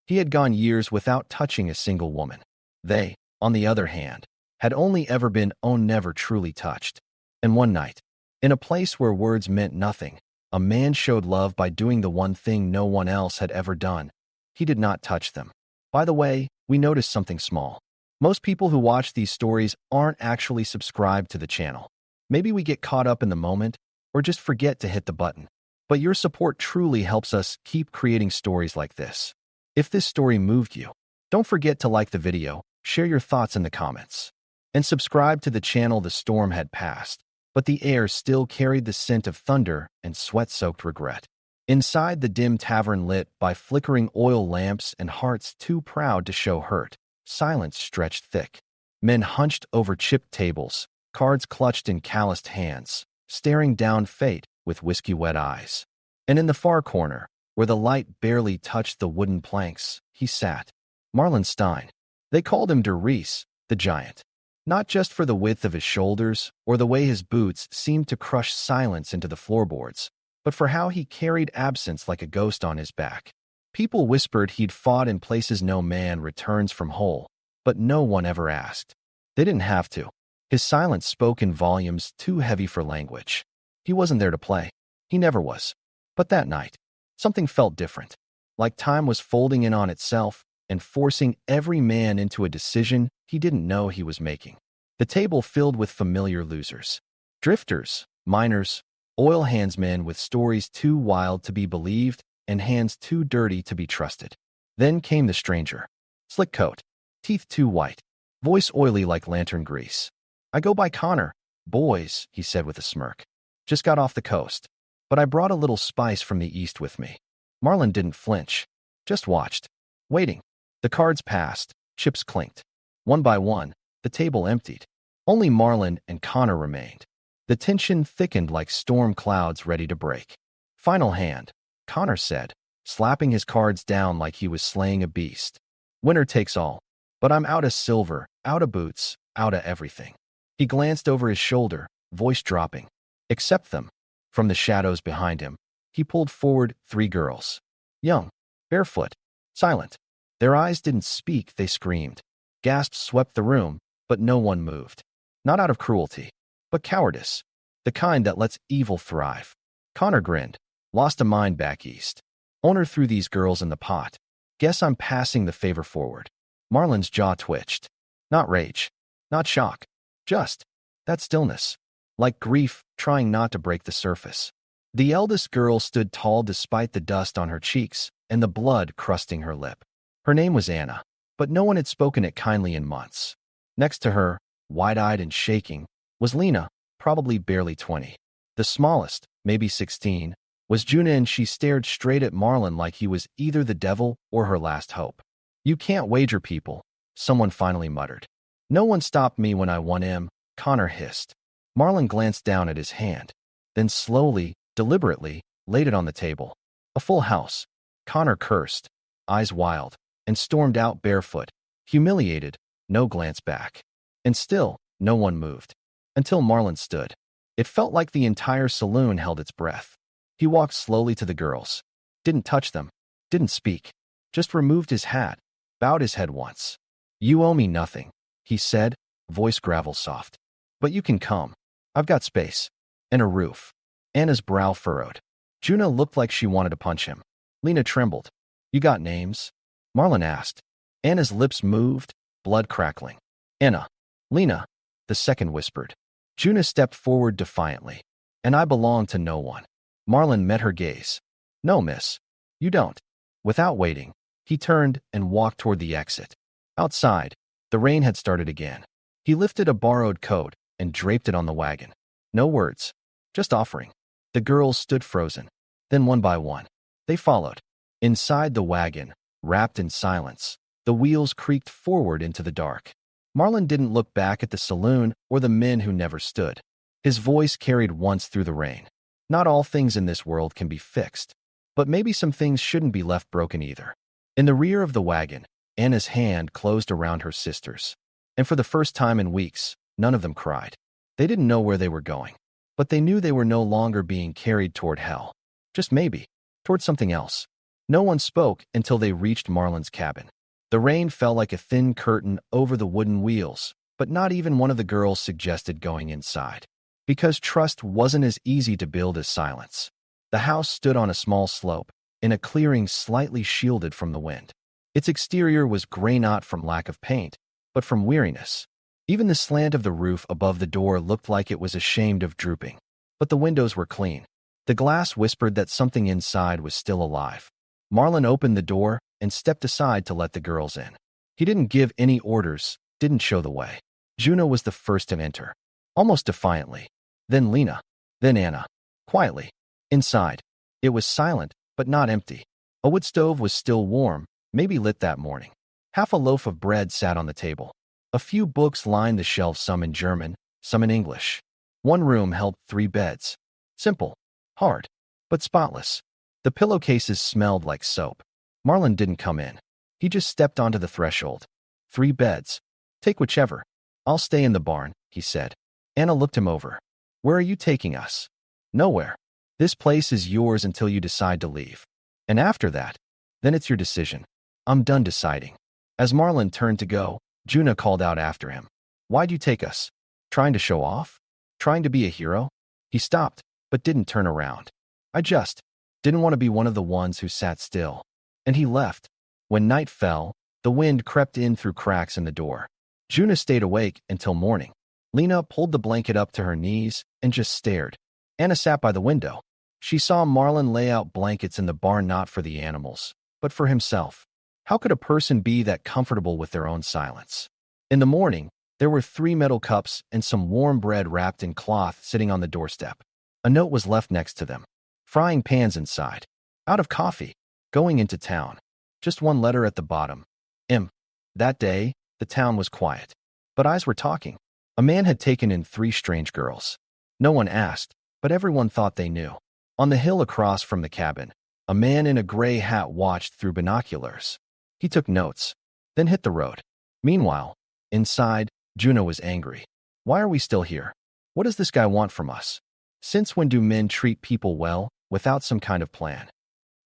He had gone years without touching a single woman. They, on the other hand, had only ever been never truly touched. And one night, in a place where words meant nothing, a man showed love by doing the one thing no one else had ever done. He did not touch them. By the way, we noticed something small. Most people who watch these stories aren't actually subscribed to the channel. Maybe we get caught up in the moment or just forget to hit the button. But your support truly helps us keep creating stories like this. If this story moved you, don't forget to like the video, share your thoughts in the comments, and subscribe to the channel. The storm had passed, but the air still carried the scent of thunder and sweat-soaked regret. Inside the dim tavern lit by flickering oil lamps and hearts too proud to show hurt, silence stretched thick. Men hunched over chipped tables, cards clutched in calloused hands, staring down fate with whiskey-wet eyes. And in the far corner, where the light barely touched the wooden planks, he sat. Marlon Stein. They called him Der Ries, the giant. Not just for the width of his shoulders or the way his boots seemed to crush silence into the floorboards, but for how he carried absence like a ghost on his back. People whispered he'd fought in places no man returns from whole, but no one ever asked. They didn't have to. His silence spoke in volumes too heavy for language. He wasn't there to play. He never was. But that night, something felt different, like time was folding in on itself and forcing every man into a decision he didn't know he was making. The table filled with familiar losers. Drifters, miners, oil handsmen with stories too wild to be believed and hands too dirty to be trusted. Then came the stranger. Slick coat, teeth too white, voice oily like lantern grease. "I go by Connor, boys," he said with a smirk. "Just got off the coast, but I brought a little spice from the east with me." Marlon didn't flinch, just watched, waiting. The cards passed, chips clinked. One by one, the table emptied. Only Marlon and Connor remained. The tension thickened like storm clouds ready to break. "Final hand," Connor said, slapping his cards down like he was slaying a beast. "Winner takes all, but I'm out of silver, out of boots, out of everything." He glanced over his shoulder, voice dropping. "Accept them." From the shadows behind him, he pulled forward 3 girls. Young, barefoot, silent. Their eyes didn't speak, they screamed. Gasps swept the room, but no one moved. Not out of cruelty, but cowardice. The kind that lets evil thrive. Connor grinned. "Lost a mind back east. Owner threw these girls in the pot. Guess I'm passing the favor forward." Marlon's jaw twitched. Not rage, not shock, just that stillness. Like grief trying not to break the surface. The eldest girl stood tall despite the dust on her cheeks and the blood crusting her lip. Her name was Anna, but no one had spoken it kindly in months. Next to her, wide-eyed and shaking, was Lena, probably barely 20. The smallest, maybe 16, was Juna, and she stared straight at Marlon like he was either the devil or her last hope. "You can't wager people," someone finally muttered. "No one stopped me when I won him," Connor hissed. Marlon glanced down at his hand, then slowly, deliberately, laid it on the table. A full house. Connor cursed, eyes wild, and stormed out barefoot, humiliated, no glance back. And still, no one moved. Until Marlon stood. It felt like the entire saloon held its breath. He walked slowly to the girls. Didn't touch them. Didn't speak. Just removed his hat. Bowed his head once. "You owe me nothing," he said, voice gravel soft. "But you can come. I've got space. And a roof." Anna's brow furrowed. Juna looked like she wanted to punch him. Lena trembled. "You got names?" Marlon asked. Anna's lips moved, blood crackling. "Anna." "Lena," the second whispered. Juna stepped forward defiantly. "And I belong to no one." Marlon met her gaze. "No, miss. You don't." Without waiting, he turned and walked toward the exit. Outside, the rain had started again. He lifted a borrowed coat and draped it on the wagon. No words, just offering. The girls stood frozen. Then one by one, they followed. Inside the wagon, wrapped in silence, the wheels creaked forward into the dark. Marlon didn't look back at the saloon or the men who never stood. His voice carried once through the rain. "Not all things in this world can be fixed, but maybe some things shouldn't be left broken either." In the rear of the wagon, Anna's hand closed around her sister's. And for the first time in weeks, none of them cried. They didn't know where they were going, but they knew they were no longer being carried toward hell. Just maybe, toward something else. No one spoke until they reached Marlin's cabin. The rain fell like a thin curtain over the wooden wheels, but not even one of the girls suggested going inside. Because trust wasn't as easy to build as silence. The house stood on a small slope, in a clearing slightly shielded from the wind. Its exterior was gray not from lack of paint, but from weariness. Even the slant of the roof above the door looked like it was ashamed of drooping. But the windows were clean. The glass whispered that something inside was still alive. Marlin opened the door and stepped aside to let the girls in. He didn't give any orders, didn't show the way. Juno was the first to enter, almost defiantly. Then Lena. Then Anna. Quietly. Inside. It was silent, but not empty. A wood stove was still warm, maybe lit that morning. Half a loaf of bread sat on the table. A few books lined the shelves, some in German, some in English. One room held 3 beds. Simple. Hard. But spotless. The pillowcases smelled like soap. Marlin didn't come in. He just stepped onto the threshold. 3 beds. Take whichever. I'll stay in the barn, he said. Anna looked him over. Where are you taking us? Nowhere. This place is yours until you decide to leave. And after that, then it's your decision. I'm done deciding. As Marlin turned to go, Juno called out after him. Why'd you take us? Trying to show off? Trying to be a hero? He stopped, but didn't turn around. I just didn't want to be one of the ones who sat still. And he left. When night fell, the wind crept in through cracks in the door. Juno stayed awake until morning. Lena pulled the blanket up to her knees and just stared. Anna sat by the window. She saw Marlin lay out blankets in the barn, not for the animals, but for himself. How could a person be that comfortable with their own silence? In the morning, there were 3 metal cups and some warm bread wrapped in cloth sitting on the doorstep. A note was left next to them. Frying pans inside. Out of coffee. Going into town. Just one letter at the bottom. That day, the town was quiet. But eyes were talking. A man had taken in 3 strange girls. No one asked, but everyone thought they knew. On the hill across from the cabin, a man in a gray hat watched through binoculars. He took notes, then hit the road. Meanwhile, inside, Juno was angry. Why are we still here? What does this guy want from us? Since when do men treat people well, without some kind of plan?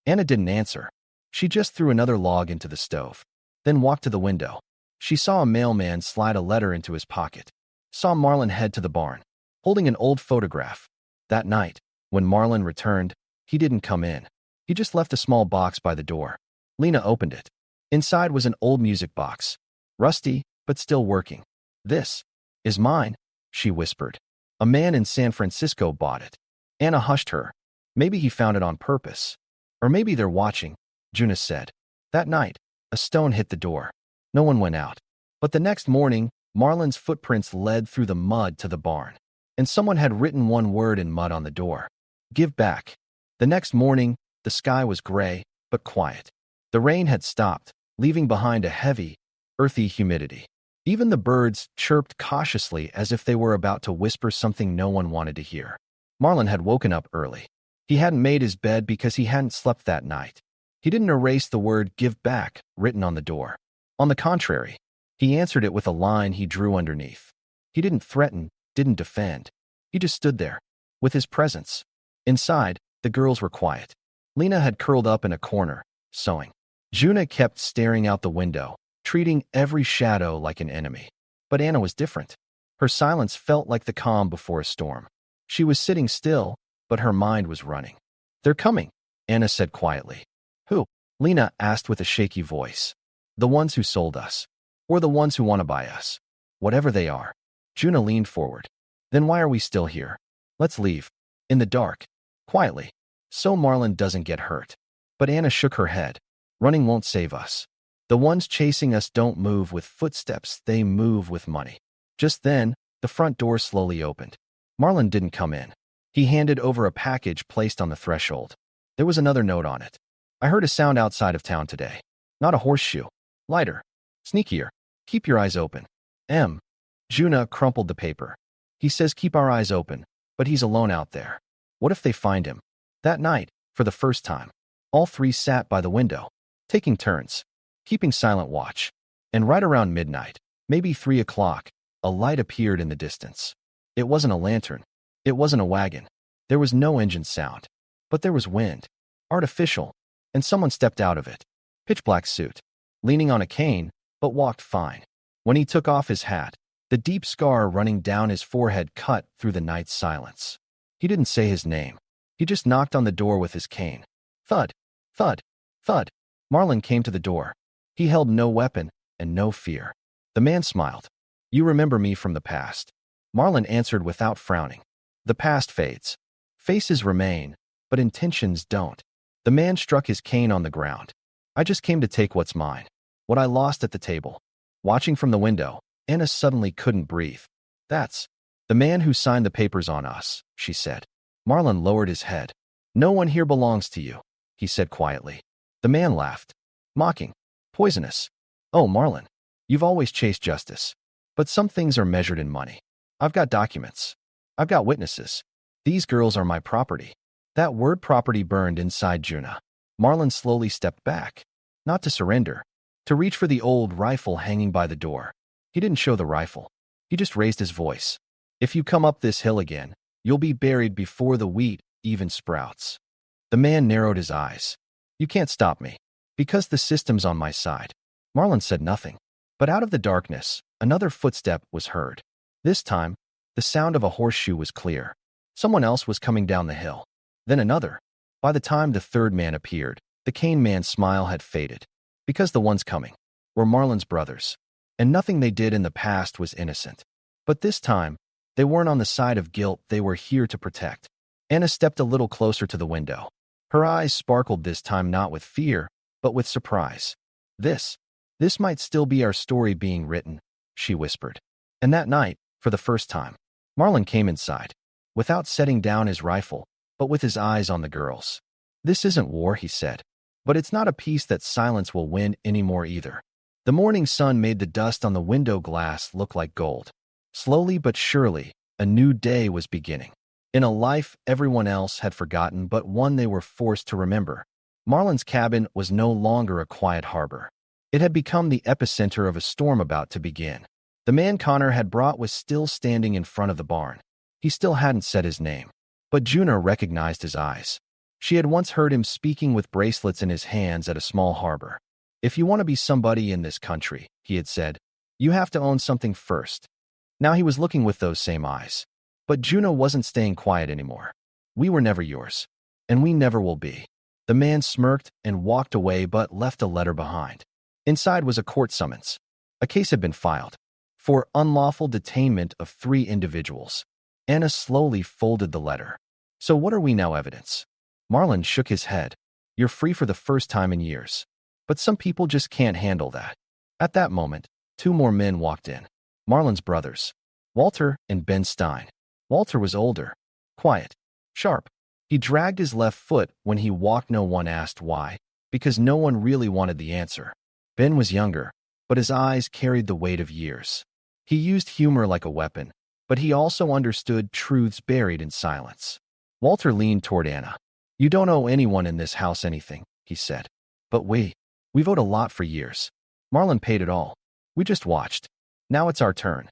Anna didn't answer. She just threw another log into the stove, then walked to the window. She saw a mailman slide a letter into his pocket. Saw Marlin head to the barn, holding an old photograph. That night, when Marlin returned, he didn't come in. He just left a small box by the door. Lena opened it. Inside was an old music box. Rusty, but still working. This is mine, she whispered. A man in San Francisco bought it. Anna hushed her. Maybe he found it on purpose. Or maybe they're watching, Juno said. That night, a stone hit the door. No one went out. But the next morning, Marlin's footprints led through the mud to the barn. And someone had written one word in mud on the door. Give back. The next morning, the sky was gray, but quiet. The rain had stopped, leaving behind a heavy, earthy humidity. Even the birds chirped cautiously as if they were about to whisper something no one wanted to hear. Marlin had woken up early. He hadn't made his bed because he hadn't slept that night. He didn't erase the word give back written on the door. On the contrary, he answered it with a line he drew underneath. He didn't threaten, didn't defend. He just stood there, with his presence. Inside, the girls were quiet. Lena had curled up in a corner, sewing. Juno kept staring out the window, treating every shadow like an enemy. But Anna was different. Her silence felt like the calm before a storm. She was sitting still, but her mind was running. They're coming, Anna said quietly. Who? Lena asked with a shaky voice. The ones who sold us. Or the ones who want to buy us. Whatever they are. Juno leaned forward. Then why are we still here? Let's leave. In the dark. Quietly. So Marlin doesn't get hurt. But Anna shook her head. Running won't save us. The ones chasing us don't move with footsteps, they move with money. Just then, the front door slowly opened. Marlin didn't come in. He handed over a package placed on the threshold. There was another note on it. I heard a sound outside of town today. Not a horseshoe. Lighter. Sneakier. Keep your eyes open. M. Juno crumpled the paper. He says keep our eyes open, but he's alone out there. What if they find him? That night, for the first time, all 3 sat by the window, taking turns, keeping silent watch. And right around midnight, maybe 3 o'clock, a light appeared in the distance. It wasn't a lantern. It wasn't a wagon. There was no engine sound. But there was wind. Artificial. and someone stepped out of it. Pitch-black suit, leaning on a cane, but walked fine. When he took off his hat, the deep scar running down his forehead cut through the night's silence. He didn't say his name. He just knocked on the door with his cane. Thud, thud, thud. Marlon came to the door. He held no weapon and no fear. The man smiled. You remember me from the past. Marlon answered without frowning. The past fades. Faces remain, but intentions don't. The man struck his cane on the ground. I just came to take what's mine. What I lost at the table. Watching from the window, Anna suddenly couldn't breathe. That's the man who signed the papers on us, she said. Marlon lowered his head. No one here belongs to you, he said quietly. The man laughed. Mocking. Poisonous. Oh, Marlon, you've always chased justice. But some things are measured in money. I've got documents. I've got witnesses. These girls are my property. That word property burned inside Juna. Marlon slowly stepped back. Not to surrender. To reach for the old rifle hanging by the door. He didn't show the rifle. He just raised his voice. If you come up this hill again, you'll be buried before the wheat even sprouts. The man narrowed his eyes. You can't stop me. Because the system's on my side. Marlon said nothing. But out of the darkness, another footstep was heard. This time, the sound of a horseshoe was clear. Someone else was coming down the hill. Then another. By the time the third man appeared, the cane man's smile had faded. Because the ones coming were Marlon's brothers. And nothing they did in the past was innocent. But this time, they weren't on the side of guilt they were here to protect. Anna stepped a little closer to the window. Her eyes sparkled this time not with fear, but with surprise. This might still be our story being written, she whispered. And that night, for the first time, Marlon came inside, without setting down his rifle, but with his eyes on the girls. This isn't war, he said. But it's not a peace that silence will win anymore either. The morning sun made the dust on the window glass look like gold. Slowly but surely, a new day was beginning. In a life everyone else had forgotten but one they were forced to remember. Marlon's cabin was no longer a quiet harbor. It had become the epicenter of a storm about to begin. The man Connor had brought was still standing in front of the barn. He still hadn't said his name. But Juna recognized his eyes. She had once heard him speaking with bracelets in his hands at a small harbor. If you want to be somebody in this country, he had said, you have to own something first. Now he was looking with those same eyes. But Juna wasn't staying quiet anymore. We were never yours. And we never will be. The man smirked and walked away but left a letter behind. Inside was a court summons. A case had been filed for unlawful detainment of 3 individuals. Anna slowly folded the letter. So what are we now evidence? Marlon shook his head. You're free for the first time in years. But some people just can't handle that. At that moment, 2 more men walked in. Marlon's brothers, Walter and Ben Stein. Walter was older, quiet, sharp. He dragged his left foot when he walked. No one asked why, because no one really wanted the answer. Ben was younger, but his eyes carried the weight of years. He used humor like a weapon, but he also understood truths buried in silence. Walter leaned toward Anna. You don't owe anyone in this house anything, he said. But we've owed a lot for years. Marlon paid it all. We just watched. Now it's our turn.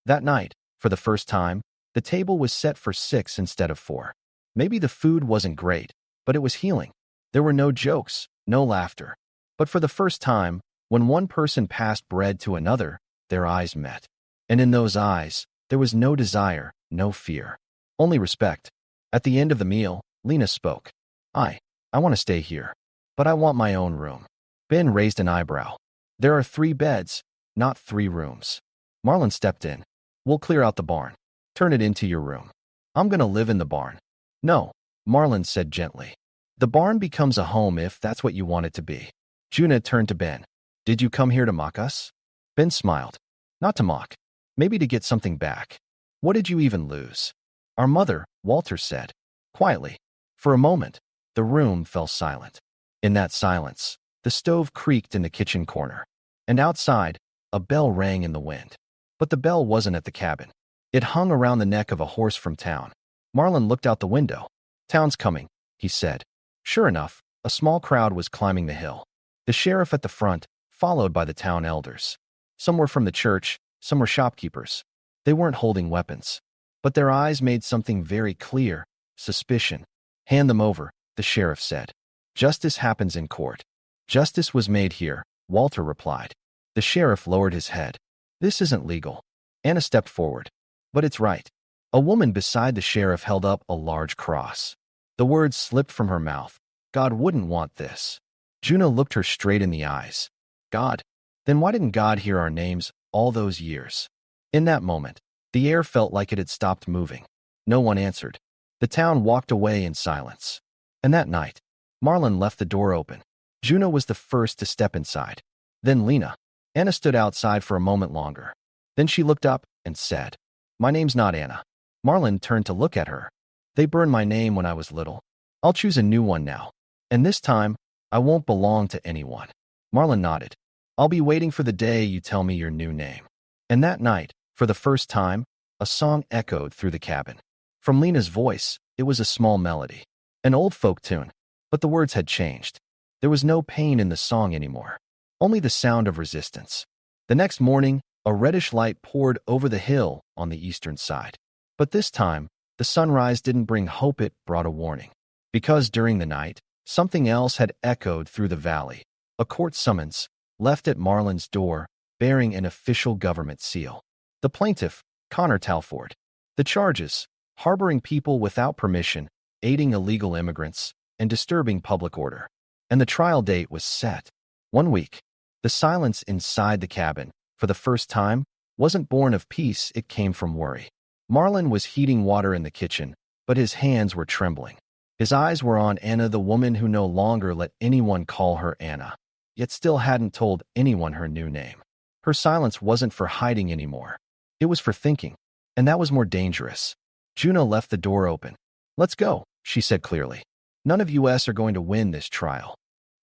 That night, for the first time, the table was set for 6 instead of 4. Maybe the food wasn't great, but it was healing. There were no jokes, no laughter. But for the first time, when one person passed bread to another, their eyes met. And in those eyes, there was no desire, no fear. Only respect. At the end of the meal, Lena spoke. I want to stay here. But I want my own room. Ben raised an eyebrow. There are 3 beds, not 3 rooms. Marlon stepped in. We'll clear out the barn. Turn it into your room. I'm gonna live in the barn. No, Marlon said gently. The barn becomes a home if that's what you want it to be. Juna turned to Ben. Did you come here to mock us? Ben smiled. Not to mock. Maybe to get something back. What did you even lose? Our mother, Walter said. Quietly. For a moment, the room fell silent. In that silence, the stove creaked in the kitchen corner. And outside, a bell rang in the wind. But the bell wasn't at the cabin. It hung around the neck of a horse from town. Marlon looked out the window. Town's coming, he said. Sure enough, a small crowd was climbing the hill. The sheriff at the front, followed by the town elders. Some were from the church, some were shopkeepers. They weren't holding weapons. But their eyes made something very clear, suspicion. Hand them over, the sheriff said. Justice happens in court. Justice was made here, Walter replied. The sheriff lowered his head. This isn't legal. Anna stepped forward. But it's right. A woman beside the sheriff held up a large cross. The words slipped from her mouth. God wouldn't want this. Juno looked her straight in the eyes. God? Then why didn't God hear our names all those years? In that moment, the air felt like it had stopped moving. No one answered. The town walked away in silence. And that night, Marlon left the door open. Juno was the first to step inside. Then Lena. Anna stood outside for a moment longer. Then she looked up and said, My name's not Anna. Marlon turned to look at her. They burned my name when I was little. I'll choose a new one now. And this time, I won't belong to anyone. Marlon nodded. I'll be waiting for the day you tell me your new name. And that night, for the first time, a song echoed through the cabin. From Lena's voice, it was a small melody. An old folk tune. But the words had changed. There was no pain in the song anymore. Only the sound of resistance. The next morning, a reddish light poured over the hill on the eastern side. But this time, the sunrise didn't bring hope, it brought a warning. Because during the night, something else had echoed through the valley. A court summons, left at Marlon's door, bearing an official government seal. The plaintiff, Connor Talford. The charges, harboring people without permission, aiding illegal immigrants, and disturbing public order. And the trial date was set. 1 week. The silence inside the cabin, for the first time, wasn't born of peace, it came from worry. Marlon was heating water in the kitchen, but his hands were trembling. His eyes were on Anna, the woman who no longer let anyone call her Anna, yet still hadn't told anyone her new name. Her silence wasn't for hiding anymore. It was for thinking, and that was more dangerous. Juno left the door open. Let's go, she said clearly. None of us are going to win this trial.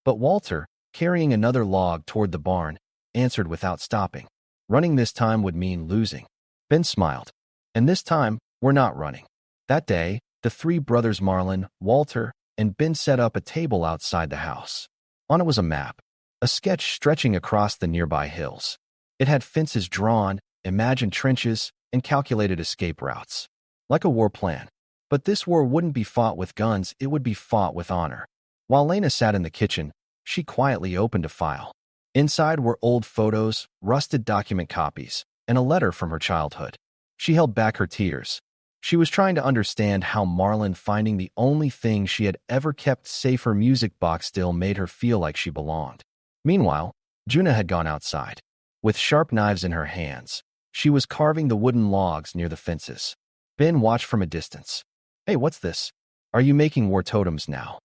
But Walter, carrying another log toward the barn, answered without stopping. Running this time would mean losing. Ben smiled. And this time, we're not running. That day, the three brothers Marlon, Walter, and Ben set up a table outside the house. On it was a map, a sketch stretching across the nearby hills. It had fences drawn, imagined trenches, and calculated escape routes. Like a war plan. But this war wouldn't be fought with guns, it would be fought with honor. While Lena sat in the kitchen, she quietly opened a file. Inside were old photos, rusted document copies, and a letter from her childhood. She held back her tears. She was trying to understand how Marlon finding the only thing she had ever kept safe, her music box, still made her feel like she belonged. Meanwhile, Juna had gone outside. With sharp knives in her hands, she was carving the wooden logs near the fences. Ben watched from a distance. Hey, what's this? Are you making war totems now?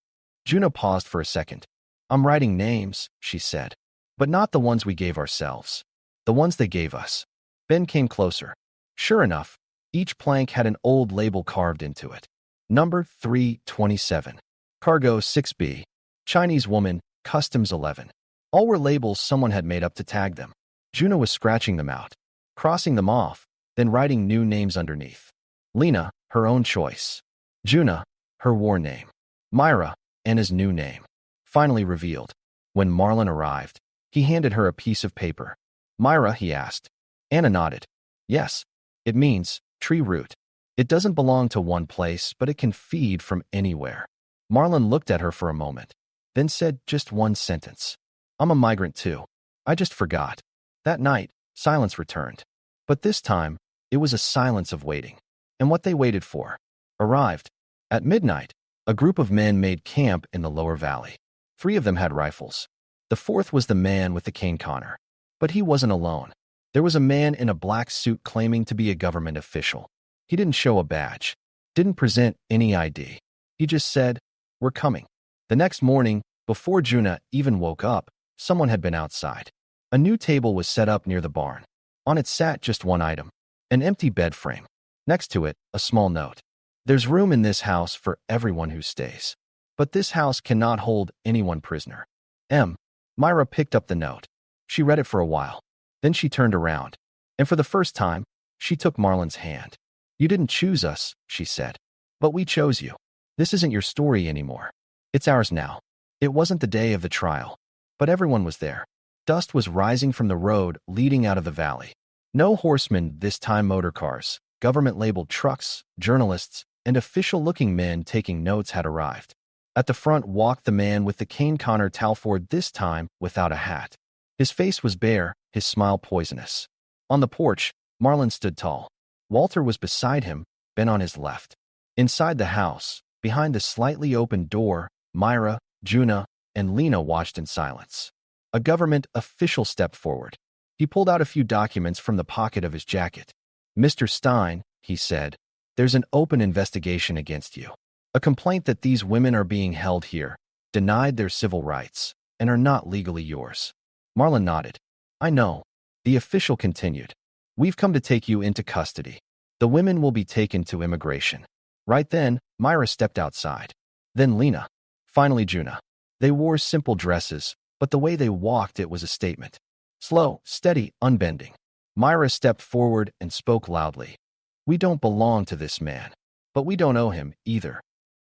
Juna paused for a second. I'm writing names, she said. But not the ones we gave ourselves. The ones they gave us. Ben came closer. Sure enough, each plank had an old label carved into it. Number 327. Cargo 6B. Chinese woman, Customs 11. All were labels someone had made up to tag them. Juna was scratching them out, crossing them off, then writing new names underneath. Lena, her own choice. Juna, her war name. Myra, Anna's new name. Finally revealed. When Marlon arrived, he handed her a piece of paper. Myra, he asked. Anna nodded. Yes. It means tree root. It doesn't belong to one place, but it can feed from anywhere. Marlon looked at her for a moment, then said just one sentence. I'm a migrant too. I just forgot. That night, silence returned. But this time, it was a silence of waiting. And what they waited for arrived. At midnight, a group of men made camp in the lower valley. 3 of them had rifles. The 4th was the man with the cane, Connor. But he wasn't alone. There was a man in a black suit claiming to be a government official. He didn't show a badge, didn't present any ID. He just said, "We're coming." The next morning, before Juna even woke up, someone had been outside. A new table was set up near the barn. On it sat just one item, an empty bed frame. Next to it, a small note. There's room in this house for everyone who stays. But this house cannot hold anyone prisoner. Myra picked up the note. She read it for a while. Then she turned around. And for the first time, she took Marlon's hand. You didn't choose us, she said. But we chose you. This isn't your story anymore. It's ours now. It wasn't the day of the trial. But everyone was there. Dust was rising from the road leading out of the valley. No horsemen, this time motor cars, government-labeled trucks, journalists, and official-looking men taking notes had arrived. At the front walked the man with the cane, Connor Talford, this time without a hat. His face was bare, his smile poisonous. On the porch, Marlon stood tall. Walter was beside him, Ben on his left. Inside the house, behind the slightly open door, Myra, Juna, and Lena watched in silence. A government official stepped forward. He pulled out a few documents from the pocket of his jacket. "Mr. Stein," he said, "there's an open investigation against you. A complaint that these women are being held here, denied their civil rights, and are not legally yours." Marlon nodded. "I know." The official continued. "We've come to take you into custody. The women will be taken to immigration." Right then, Myra stepped outside. Then Lena. Finally Juna. They wore simple dresses, but the way they walked, it was a statement. Slow, steady, unbending. Myra stepped forward and spoke loudly. "We don't belong to this man, but we don't owe him either."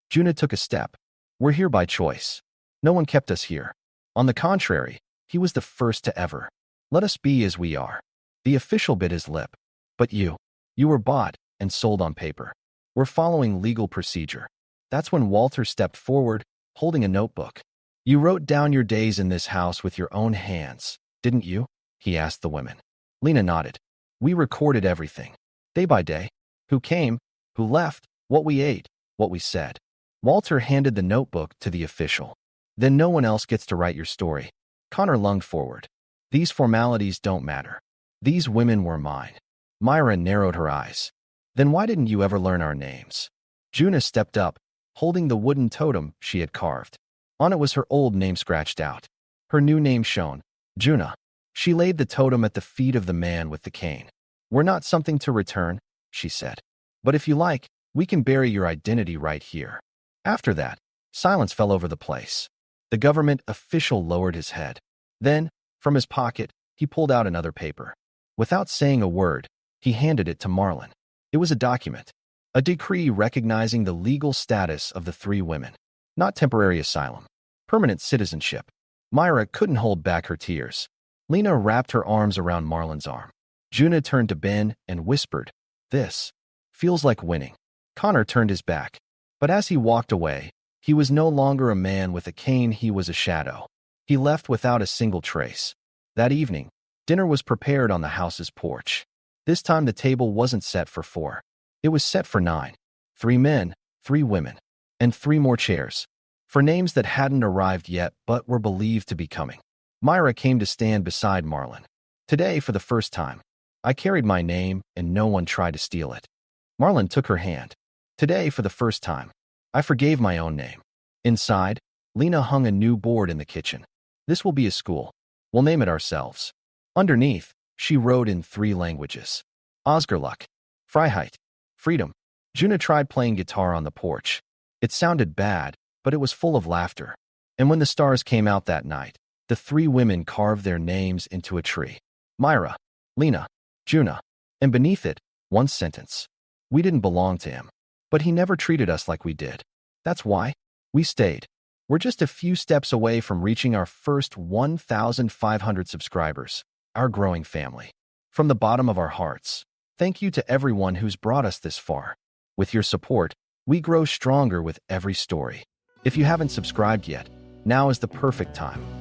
Juna took a step. "We're here by choice. No one kept us here. On the contrary, he was the first to ever. Let us be as we are." The official bit his lip. "But you were bought and sold on paper. We're following legal procedure." That's when Walter stepped forward, holding a notebook. "You wrote down your days in this house with your own hands, didn't you?" he asked the women. Lena nodded. "We recorded everything, day by day. Who came, who left, what we ate, what we said." Walter handed the notebook to the official. "Then no one else gets to write your story." Connor lunged forward. "These formalities don't matter. These women were mine." Myra narrowed her eyes. "Then why didn't you ever learn our names?" Juna stepped up, holding the wooden totem she had carved. On it was her old name scratched out. Her new name shone, Juna. She laid the totem at the feet of the man with the cane. "We're not something to return," she said. "But if you like, we can bury your identity right here." After that, silence fell over the place. The government official lowered his head. Then, from his pocket, he pulled out another paper. Without saying a word, he handed it to Marlon. It was a document, a decree recognizing the legal status of the three women. Not temporary asylum, permanent citizenship. Myra couldn't hold back her tears. Lena wrapped her arms around Marlon's arm. Juna turned to Ben and whispered, "This feels like winning." Connor turned his back. But as he walked away, he was no longer a man with a cane, he was a shadow. He left without a single trace. That evening, dinner was prepared on the house's porch. This time the table wasn't set for 4. It was set for 9. 3 men, 3 women, and 3 more chairs, for names that hadn't arrived yet but were believed to be coming. Myra came to stand beside Marlon. "Today, for the first time, I carried my name and no one tried to steal it." Marlon took her hand. "Today, for the first time, I forgave my own name." Inside, Lena hung a new board in the kitchen. "This will be a school. We'll name it ourselves." Underneath, she wrote in 3 languages. Osgerluck, Freiheit, freedom. Juna tried playing guitar on the porch. It sounded bad, but it was full of laughter. And when the stars came out that night, the 3 women carved their names into a tree. Myra, Lena, Juna. And beneath it, one sentence. "We didn't belong to him, but he never treated us like we did. That's why we stayed." We're just a few steps away from reaching our first 1,500 subscribers, our growing family. From the bottom of our hearts, thank you to everyone who's brought us this far. With your support, we grow stronger with every story. If you haven't subscribed yet, now is the perfect time.